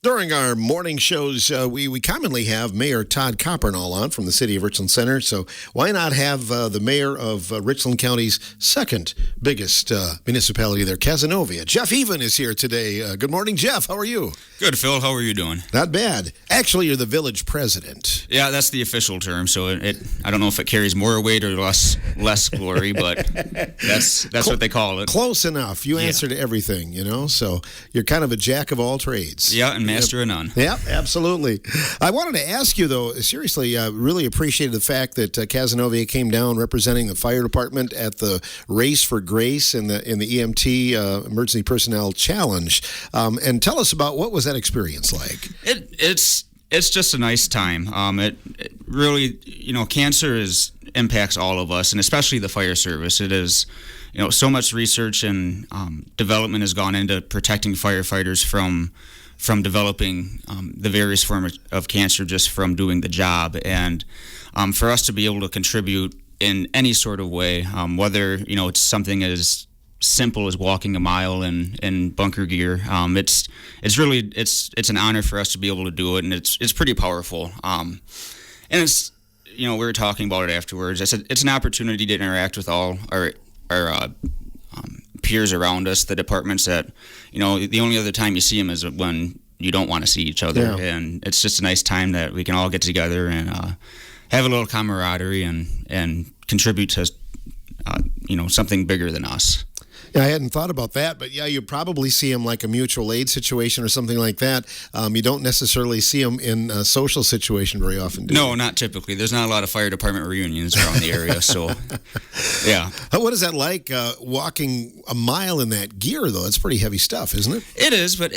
During our morning shows, we commonly have Mayor Todd Coppernall on from the city of Richland Center. So why not have the mayor of Richland County's second biggest municipality there, Cazenovia? Jeff Even is here today. Good morning, Jeff. How are you? Good, Phil. How are you doing? Not bad. Actually, you're the village president. Yeah, that's the official term. So I don't know if it carries more weight or less glory, but that's what they call it. Close enough. You answer to everything, So you're kind of a jack of all trades. Yeah, and master of none. Yeah, absolutely. I wanted to ask you, though, seriously, really appreciated the fact that Cazenovia came down representing the fire department at the Race for Grace in the EMT Emergency Personnel Challenge. And tell us about what was that experience like? It's just a nice time. It really, cancer impacts all of us, and especially the fire service. It is, so much research and development has gone into protecting firefighters from developing the various forms of cancer just from doing the job. And for us to be able to contribute in any sort of way, whether, it's something as simple as walking a mile in bunker gear, it's an honor for us to be able to do it, and it's pretty powerful. And it's, we were talking about it afterwards. I said it's an opportunity to interact with all our peers around us, the departments that, the only other time you see them is when you don't want to see each other. Yeah. And it's just a nice time that we can all get together and have a little camaraderie and contribute to, something bigger than us. Yeah, I hadn't thought about that, but yeah, you probably see them like a mutual aid situation or something like that. You don't necessarily see them in a social situation very often, do you? No, not typically. There's not a lot of fire department reunions around the area, so yeah. What is that like, walking a mile in that gear, though? It's pretty heavy stuff, isn't it? It is, but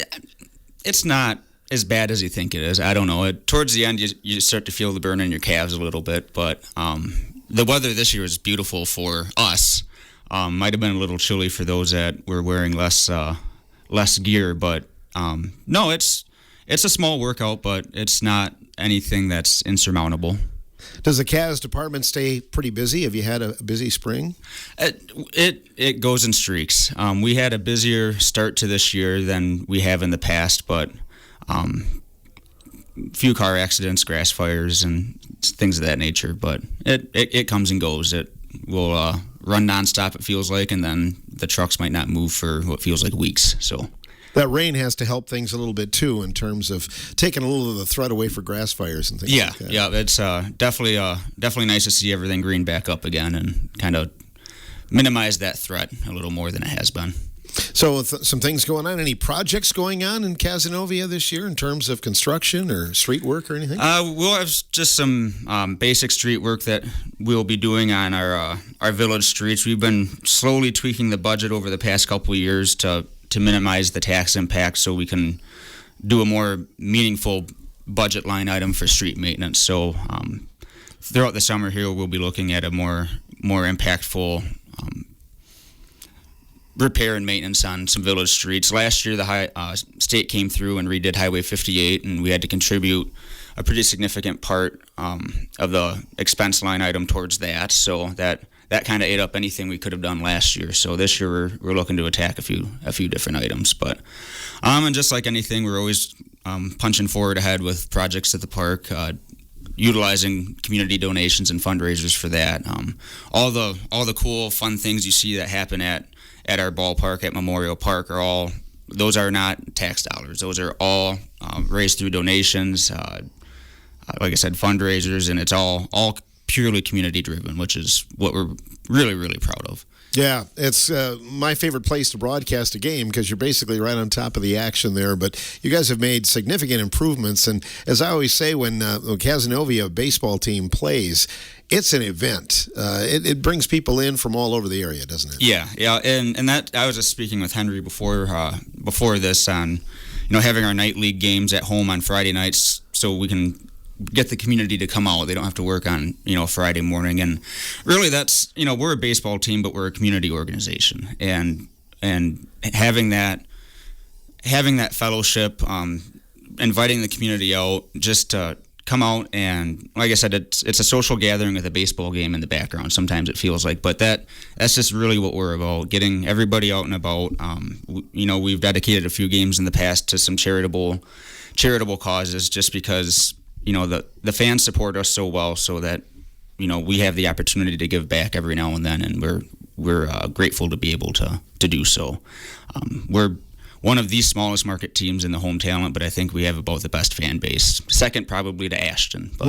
it's not as bad as you think it is. I don't know. Towards the end, you start to feel the burn in your calves a little bit, but the weather this year is beautiful for us. Might have been a little chilly for those that were wearing less gear, but no, it's a small workout, but it's not anything that's insurmountable. Does the CAS department stay pretty busy? Have you had a busy spring? It goes in streaks. We had a busier start to this year than we have in the past, but few car accidents, grass fires, and things of that nature. But it comes and goes. It will run nonstop, it feels like, and then the trucks might not move for what feels like weeks. So that rain has to help things a little bit too, in terms of taking a little of the threat away for grass fires and things like that. Yeah, it's definitely nice to see everything green back up again and kind of minimize that threat a little more than it has been. So some things going on. Any projects going on in Cazenovia this year in terms of construction or street work or anything? We'll have just some basic street work that we'll be doing on our village streets. We've been slowly tweaking the budget over the past couple of years to minimize the tax impact so we can do a more meaningful budget line item for street maintenance. So throughout the summer here, we'll be looking at a more impactful repair and maintenance on some village streets. Last year, the state came through and redid Highway 58, and we had to contribute a pretty significant part of the expense line item towards that. So that kind of ate up anything we could have done last year. So this year, we're looking to attack a few different items. But and just like anything, we're always punching forward ahead with projects at the park. Utilizing community donations and fundraisers for that. All the cool, fun things you see that happen at our ballpark at Memorial Park those are not tax dollars. Those are all raised through donations, like I said, fundraisers, and it's all purely community driven, which is what we're really, really proud of. Yeah, it's my favorite place to broadcast a game because you're basically right on top of the action there. But you guys have made significant improvements. And as I always say, when Cazenovia baseball team plays, it's an event. It brings people in from all over the area, doesn't it? Yeah. And that I was just speaking with Henry before this on, having our night league games at home on Friday nights so we can get the community to come out. They don't have to work on, Friday morning. And really that's, we're a baseball team, but we're a community organization. And having that fellowship, inviting the community out just to come out and, like I said, it's a social gathering with a baseball game in the background. Sometimes it feels like, but that's just really what we're about, getting everybody out and about. We've dedicated a few games in the past to some charitable causes, just because the fans support us so well, so that we have the opportunity to give back every now and then, and we're grateful to be able to do so. We're one of the smallest market teams in the home talent, but I think we have about the best fan base. Second, probably to Ashton. But,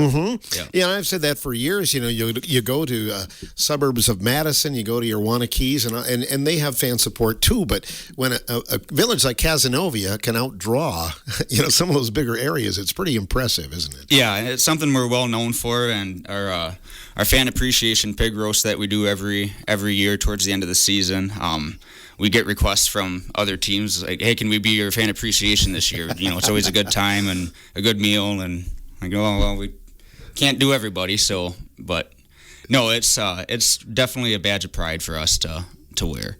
Yeah, I've said that for years. You go to suburbs of Madison, you go to your Keys, and they have fan support too. But when a village like Cazenovia can outdraw, some of those bigger areas, it's pretty impressive, isn't it? Yeah, it's something we're well known for, and our fan appreciation pig roast that we do every year towards the end of the season. We get requests from other teams like, "Hey, can we be your fan appreciation this year?" It's always a good time and a good meal, and I go, "Oh, well, we can't do everybody, so." But no, it's definitely a badge of pride for us to wear.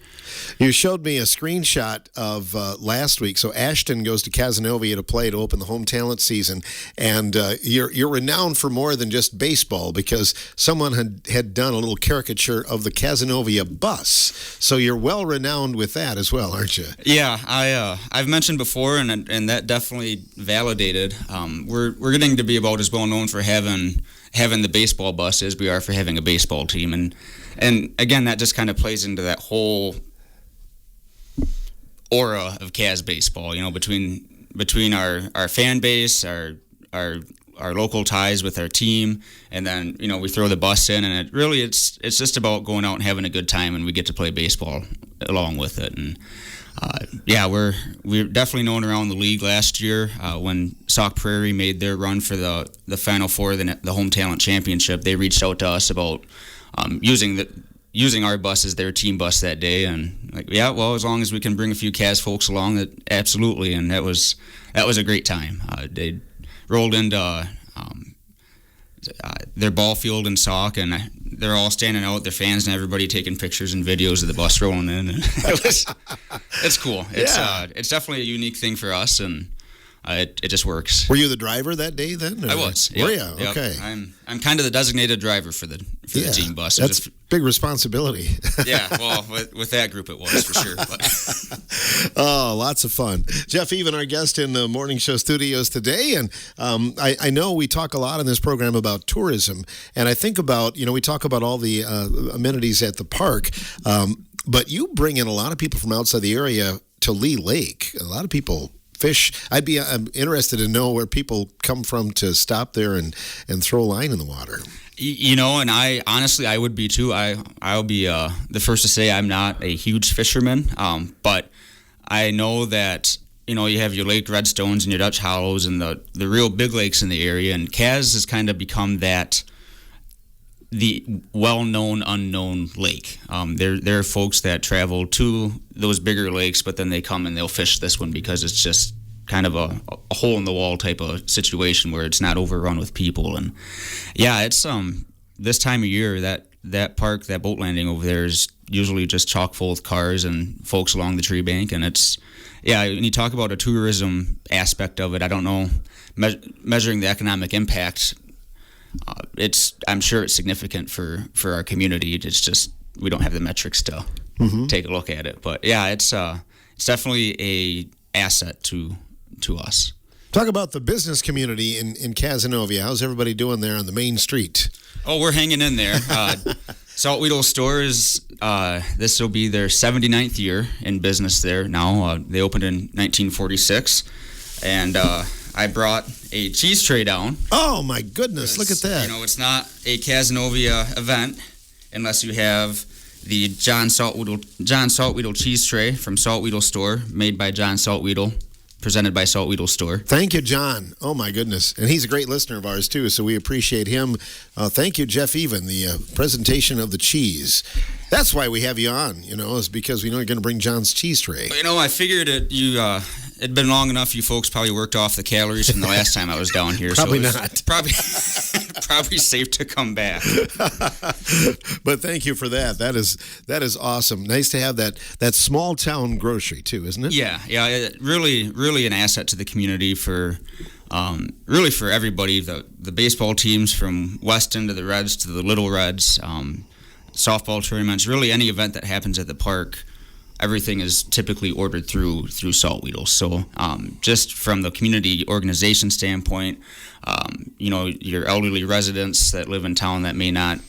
You showed me a screenshot of last week. So Ashton goes to Cazenovia to play to open the home talent season, and you're renowned for more than just baseball, because someone had done a little caricature of the Cazenovia bus. So you're well renowned with that as well, aren't you? Yeah, I've mentioned before, and that definitely validated. We're getting to be about as well known for having the baseball bus as we are for having a baseball team, and again, that just kind of plays into that whole aura of Caz baseball, between our fan base, our local ties with our team, and then we throw the bus in, and it's just about going out and having a good time, and we get to play baseball along with it. And we're definitely known around the league. Last year when Sauk Prairie made their run for the Final Four, the home talent championship, they reached out to us about using our bus as their team bus that day, and as long as we can bring a few Caz folks along, that absolutely. And that was a great time. They rolled into their ball field in Sauk, and they're all standing out, their fans and everybody taking pictures and videos of the bus rolling in. And it's cool. It's definitely a unique thing for us, and it just works. Were you the driver that day then? Or? I was. Were yep, you? yep. Okay. I'm kind of the designated driver for the team bus. That's big responsibility. Yeah, well, with that group it was for sure. But. Oh, lots of fun. Jeff Even, our guest in the morning show studios today, and I know we talk a lot in this program about tourism, and I think about, we talk about all the amenities at the park, but you bring in a lot of people from outside the area to Lee Lake. A lot of people fish. I'm interested to know where people come from to stop there and throw a line in the water. And I honestly, I would be too. I'll be the first to say I'm not a huge fisherman, but I know that you have your Lake Redstones and your Dutch Hollows and the real big lakes in the area, and Caz has kind of become the well-known unknown lake. There are folks that travel to those bigger lakes, but then they come and they'll fish this one because it's just kind of a hole-in-the-wall type of situation where it's not overrun with people. And it's this time of year that park, that boat landing over there is usually just chock full with cars and folks along the tree bank, and it's when you talk about a tourism aspect of it, I don't know, measuring the economic impact, I'm sure it's significant for our community. It's just we don't have the metrics to take a look at it, but it's definitely a asset to us. Talk about the business community in Cazenovia. How's everybody doing there on the main street? Oh, we're hanging in there. Salt Weedle Stores, this will be their 79th year in business there now. They opened in 1946, and I brought a cheese tray down. Oh, my goodness, look at that. It's not a Cazenovia event unless you have the John Saltweedle cheese tray from Salt Weedle Store, made by John Saltweedle, presented by Salt Weedle Store. Thank you, John. Oh, my goodness. And he's a great listener of ours, too, so we appreciate him. Thank you, Jeff Even, the presentation of the cheese. That's why we have you on, is because we know you're going to bring John's cheese tray. I figured it'd been long enough. You folks probably worked off the calories from the last time I was down here. Probably so not. probably safe to come back. But thank you for that. That is awesome. Nice to have that small town grocery too, isn't it? Yeah. Really an asset to the community for really for everybody. The baseball teams from Weston to the Reds to the Little Reds, softball tournaments, really any event that happens at the park. Everything is typically ordered through Salt Wheels. So just from the community organization standpoint, your elderly residents that live in town that may not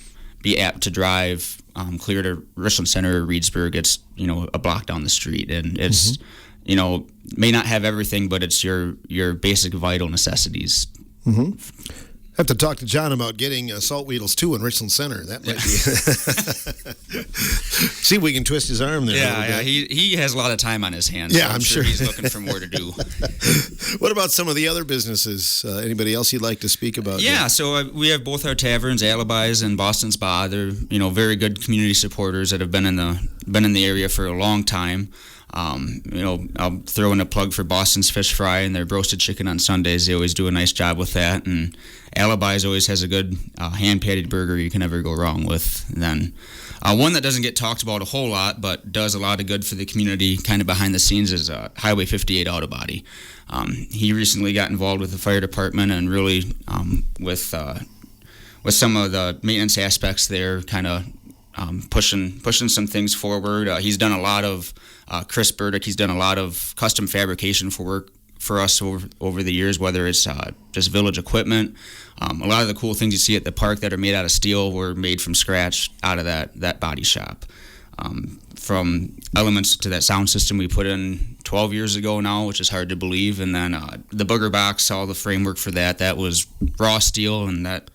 be apt to drive clear to Richland Center or Reedsburg, it's a block down the street, and it's may not have everything, but it's your basic vital necessities. Mm-hmm. Have to talk to John about getting Salt Wheels 2 in Richland Center. That might be. See if we can twist his arm there. Yeah. He has a lot of time on his hands. Yeah, so I'm sure he's looking for more to do. What about some of the other businesses? Anybody else you'd like to speak about? Yeah, so we have both our taverns, Alibis and Boston Spa. They're very good community supporters that have been in the area for a long time. I'll throw in a plug for Boston's Fish Fry and their roasted chicken on Sundays. They always do a nice job with that. And Alibis always has a good hand-patted burger you can never go wrong with. And then one that doesn't get talked about a whole lot but does a lot of good for the community kind of behind the scenes is Highway 58 Auto Body. He recently got involved with the fire department and really with some of the maintenance aspects there, kind of pushing some things forward. He's done a lot of Chris Burdick. He's done a lot of custom fabrication for us over the years, whether it's just village equipment. A lot of the cool things you see at the park that are made out of steel were made from scratch out of that body shop. From elements to that sound system we put in 12 years ago now, which is hard to believe, and then the booger box, all the framework for that was raw steel, and that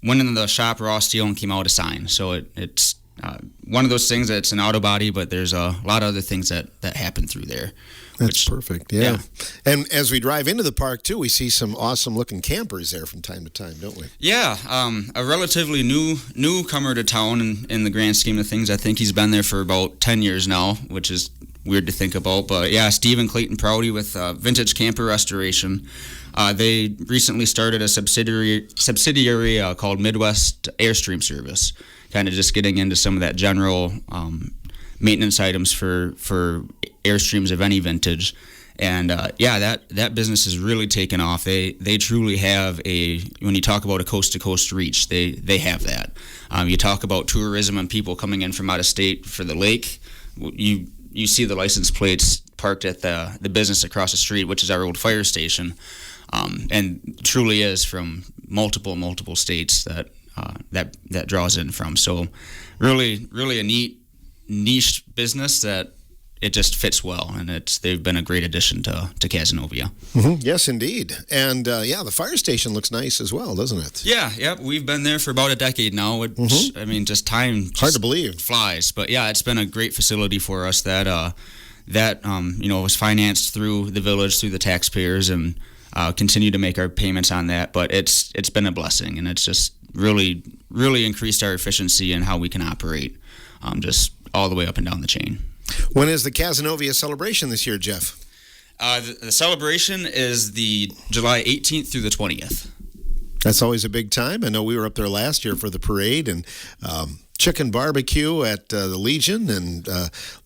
went into the shop raw steel and came out a sign. So it's one of those things that's an auto body, but there's a lot of other things that happen through there. That's perfect, yeah. And as we drive into the park, too, we see some awesome-looking campers there from time to time, don't we? Yeah, a relatively newcomer to town in the grand scheme of things. I think he's been there for about 10 years now, which is weird to think about. But, yeah, Steve and Clayton Prouty with Vintage Camper Restoration. They recently started a subsidiary called Midwest Airstream Service, kind of just getting into some of that general maintenance items for Airstreams of any vintage. And that business has really taken off. They truly have when you talk about a coast-to-coast reach, they have that. You talk about tourism and people coming in from out of state for the lake, you see the license plates parked at the business across the street, which is our old fire station. And truly is from multiple states that draws in from. So really a neat niche business that it just fits well, and they've been a great addition to Cazenovia. Mm-hmm. Yes, indeed. And the fire station looks nice as well, doesn't it? Yeah. We've been there for about a decade now. I mean, just time hard to believe flies, but yeah, it's been a great facility for us that was financed through the village, through the taxpayers, and continue to make our payments on that. But it's been a blessing, and it's just really increased our efficiency and how we can operate, just all the way up and down the chain. When is the Cazenovia celebration this year, Jeff? The celebration is the July 18th through the 20th. That's always a big time. I know we were up there last year for the parade and chicken barbecue at the Legion and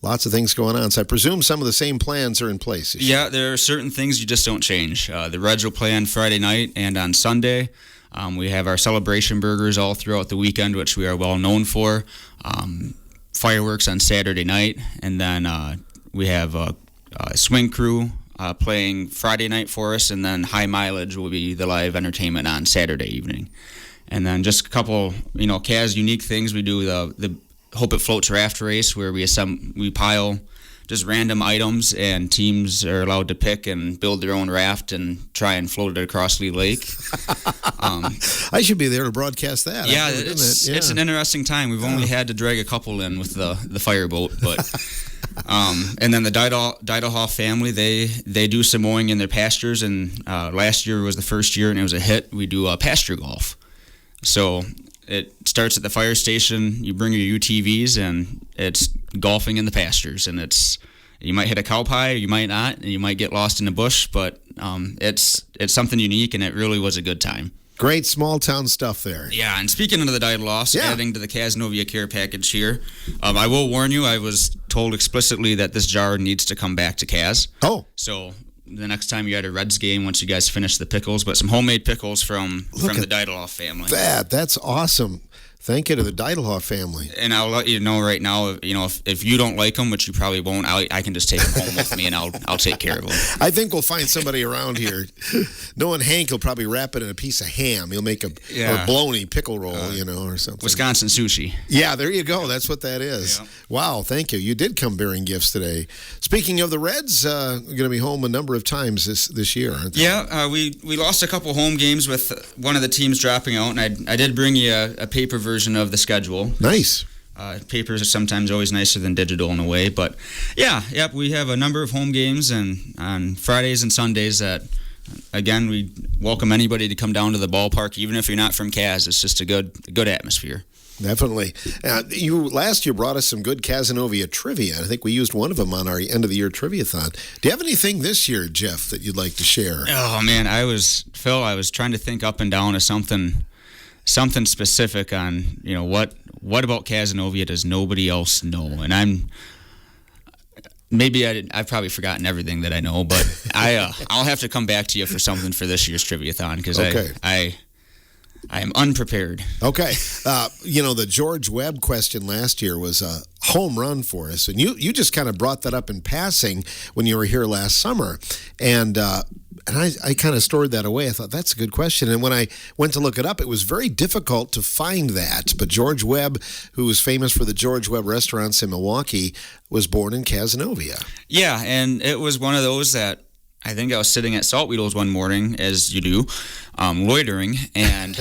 lots of things going on. So I presume some of the same plans are in place this year. Yeah, there are certain things you just don't change. The Reds will play on Friday night and on Sunday. We have our celebration burgers all throughout the weekend, which we are well known for. Fireworks on Saturday night, and then we have a swing crew playing Friday night for us, and then High Mileage will be the live entertainment on Saturday evening. And then just a couple, Kaz unique things. We do the Hope It Floats raft race, where we pile just random items, and teams are allowed to pick and build their own raft and try and float it across Lee Lake. I should be there to broadcast that. Yeah, it's an interesting time. We've only had to drag a couple in with the fireboat, but and then the Didahoff family, they do some mowing in their pastures, and last year was the first year, and it was a hit. We do pasture golf. So it starts at the fire station. You bring your UTVs, and it's golfing in the pastures. And you might hit a cow pie, you might not, and you might get lost in the bush. But it's something unique, and it really was a good time. Great small town stuff there. Yeah, and speaking of the Dietloffs, adding to the Cazenovia care package here, I will warn you, I was told explicitly that this jar needs to come back to Kaz. Oh. So the next time you're at a Reds game, once you guys finish the pickles, but some homemade pickles from the Dietloff family. That's awesome. Thank you to the Dietloff family. And I'll let you know right now, if you don't like them, which you probably won't, I can just take them home with me and I'll take care of them. I think we'll find somebody around here. Knowing Hank, he'll probably wrap it in a piece of ham. He'll make a bologna pickle roll, or something. Wisconsin sushi. Yeah, there you go. That's what that is. Yeah. Wow, thank you. You did come bearing gifts today. Speaking of the Reds, we're going to be home a number of times this year, aren't they? Yeah, we lost a couple home games with one of the teams dropping out, and I did bring you a paper version of the schedule. Nice. Papers are sometimes always nicer than digital in a way, but we have a number of home games and on Fridays and Sundays that, again, we welcome anybody to come down to the ballpark, even if you're not from Kaz. It's just a good atmosphere. Definitely. You last year brought us some good Cazenovia trivia. I think we used one of them on our end of the year trivia-thon. Do you have anything this year, Jeff, that you'd like to share? Oh man, I was trying to think up and down of something specific on, what about Cazenovia does nobody else know? And I've probably forgotten everything that I know, but I'll have to come back to you for something for this year's trivia-thon because I am unprepared. Okay. The George Webb question last year was a home run for us, and you just kind of brought that up in passing when you were here last summer, and I kind of stored that away. I thought, that's a good question. And when I went to look it up, it was very difficult to find that. But George Webb, who was famous for the George Webb restaurants in Milwaukee, was born in Cazenovia. Yeah, and it was one of those that I think I was sitting at Salt Wheels one morning, as you do, loitering, and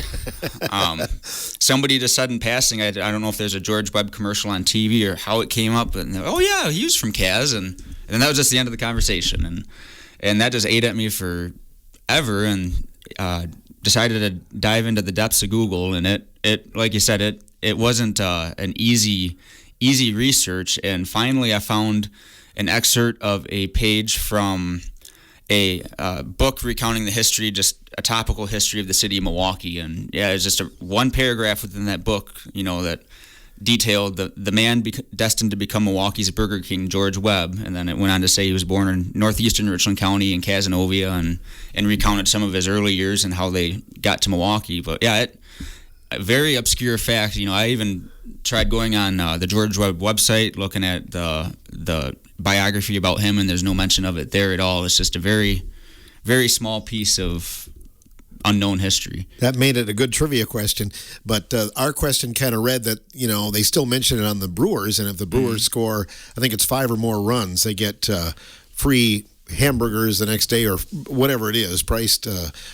somebody just said in passing, I don't know if there's a George Webb commercial on TV or how it came up, and he was from Kaz, and that was just the end of the conversation, and that just ate at me forever, and decided to dive into the depths of Google, and it like you said, it wasn't an easy research, and finally I found an excerpt of a page from a book recounting the history, just a topical history of the city of Milwaukee, and it's just one paragraph within that book, that detailed the man destined to become Milwaukee's Burger King, George Webb, and then it went on to say he was born in northeastern Richland County in Cazenovia, and recounted some of his early years and how they got to Milwaukee. But a very obscure fact. I even tried going on the George Webb website, looking at the biography about him, and there's no mention of it there at all. It's just a very, very small piece of unknown history. That made it a good trivia question, but our question kind of read that, they still mention it on the Brewers, and if the Brewers score, I think it's 5 or more runs, they get free hamburgers the next day or whatever it is, priced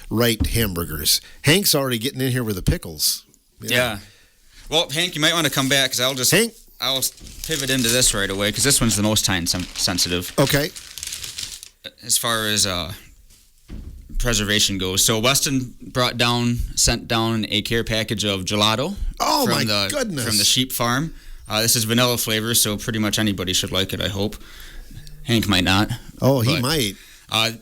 right hamburgers. Hank's already getting in here with the pickles. Yeah. Well, Hank, you might want to come back, because I'll pivot into this right away, because this one's the most time sensitive. Okay. As far as preservation goes. So Weston sent down a care package of gelato. Oh, my goodness. From the sheep farm. This is vanilla flavor, so pretty much anybody should like it, I hope. Hank might not. Oh, he might.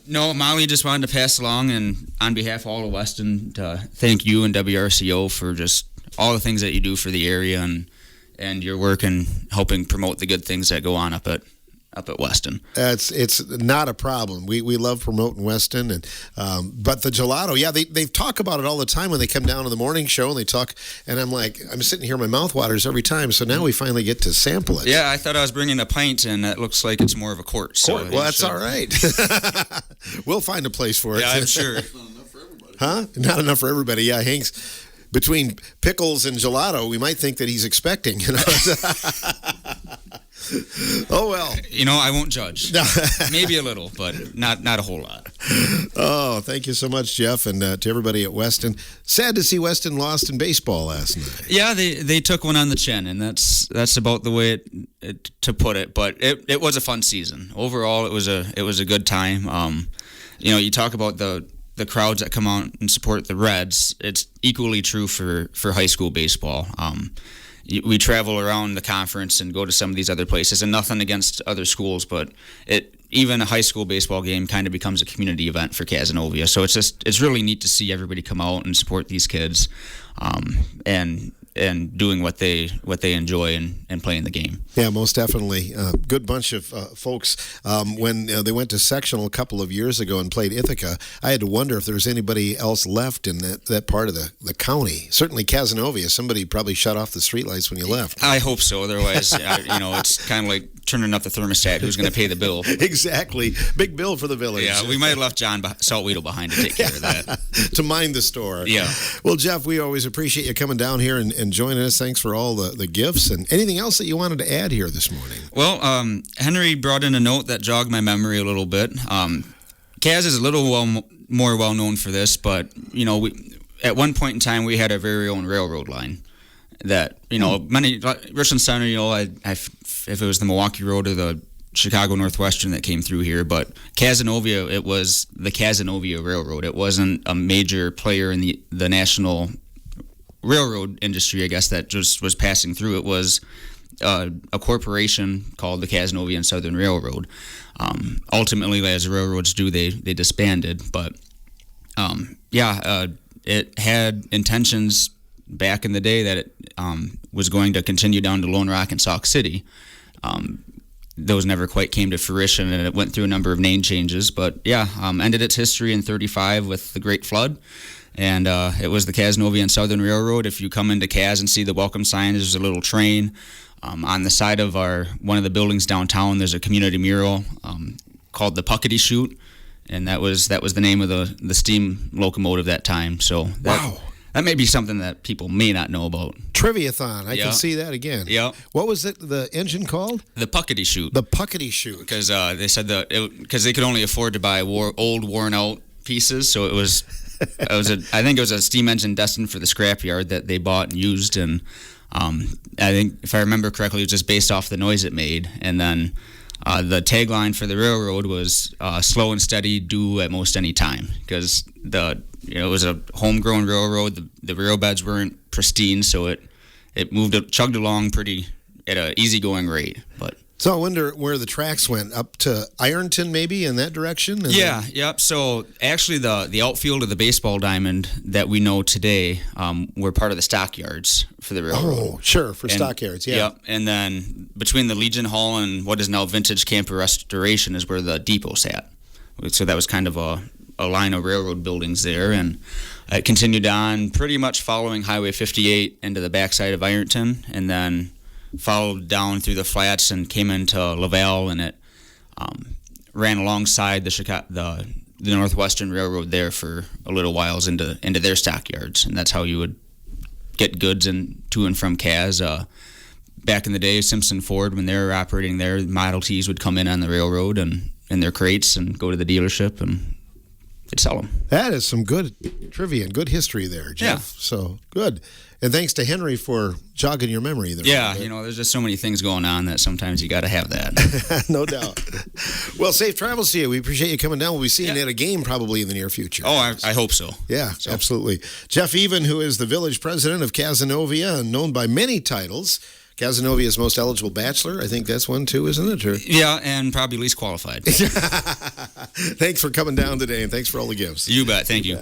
No, Molly just wanted to pass along, and on behalf of all of Weston, to thank you and WRCO for just all the things that you do for the area and your work in helping promote the good things that go on up at Weston. It's not a problem. We love promoting Weston, and but the gelato, they talk about it all the time when they come down to the morning show, and they talk, and I'm sitting here, my mouth waters every time. So now we finally get to sample it. Yeah, I thought I was bringing a pint, and it looks like it's more of a quart. So well, that's all right. We'll find a place for it. Yeah, I'm sure. Not enough for everybody. Huh? Not enough for everybody. Yeah, Hank's between pickles and gelato, we might think that he's expecting. Oh, well. I won't judge. Maybe a little, but not a whole lot. Oh, thank you so much, Jeff, and to everybody at Weston. Sad to see Weston lost in baseball last night. Yeah, they took one on the chin, and that's about the way to put it. But it was a fun season. Overall, it was a good time. You talk about the crowds that come out and support the Reds. It's equally true for high school baseball. We travel around the conference and go to some of these other places, and nothing against other schools, but even a high school baseball game kind of becomes a community event for Cazenovia. So it's really neat to see everybody come out and support these kids, and doing what they enjoy and playing the game. Yeah, most definitely. Good bunch of folks. When they went to sectional a couple of years ago and played Ithaca, I had to wonder if there was anybody else left in that part of the county. Certainly Cazenovia. Somebody probably shut off the streetlights when you left. I hope so. Otherwise, it's kind of like turning up the thermostat. Who's going to pay the bill? Exactly. Big bill for the village. Yeah, we might have left John Saltweedle behind to take care of that. To mind the store. Yeah. Well, Jeff, we always appreciate you coming down here and joining us. Thanks for all the gifts. And anything else that you wanted to add here this morning? Well, Henry brought in a note that jogged my memory a little bit. Kaz is a little more well known for this, but at one point in time we had our very own railroad line that many Richland Center. If it was the Milwaukee Road or the Chicago Northwestern that came through here, but Cazenovia, it was the Cazenovia Railroad. It wasn't a major player in the national railroad industry, I guess, that just was passing through. It was a corporation called the Cazenovia and Southern Railroad. Ultimately, as railroads do, they disbanded. But it had intentions back in the day that it was going to continue down to Lone Rock and Sauk City. Those never quite came to fruition, and it went through a number of name changes. But ended its history in '35 with the Great Flood. And it was the Cazenovia and Southern Railroad. If you come into Caz and see the welcome sign, there's a little train. On the side of one of the buildings downtown, there's a community mural called the Puckety Chute, and that was the name of the steam locomotive that time. So that may be something that people may not know about. Triviathon. I can see that again. Yeah. What was the engine called? The Puckety Chute. The Puckety Chute. Because they said because they could only afford to buy old, worn out pieces, so it was. I think it was a steam engine destined for the scrapyard that they bought and used, and I think, if I remember correctly, it was just based off the noise it made. And then the tagline for the railroad was "slow and steady, do at most any time," because it was a homegrown railroad. The rail beds weren't pristine, so it chugged along pretty at an easygoing rate, but. So I wonder where the tracks went, up to Ironton maybe, in that direction? Yep. So actually the outfield of the baseball diamond that we know today were part of the stockyards for the railroad. Oh, sure, for stockyards, yeah. Yep, and then between the Legion Hall and what is now Vintage Camper Restoration is where the depot sat. So that was kind of a line of railroad buildings there, and it continued on pretty much following Highway 58 into the backside of Ironton, and then followed down through the flats and came into Laval, and it ran alongside the Northwestern Railroad there for a little whiles into their stockyards, and that's how you would get goods to and from Caz. Back in the day, Simpson Ford, when they were operating there, Model Ts would come in on the railroad and in their crates and go to the dealership, and they'd sell them. That is some good trivia and good history there, Jeff. Yeah. So good. And thanks to Henry for jogging your memory there. Yeah, there's just so many things going on that sometimes you got to have that. No doubt. Well, safe travels to you. We appreciate you coming down. We'll be seeing you at a game probably in the near future. Oh, I hope so. Yeah, absolutely. Jeff Even, who is the village president of Cazenovia and known by many titles. Cazenovia's most eligible bachelor. I think that's one too, isn't it? Or... Yeah, and probably least qualified. Thanks for coming down today, and thanks for all the gifts. You bet. Thank you.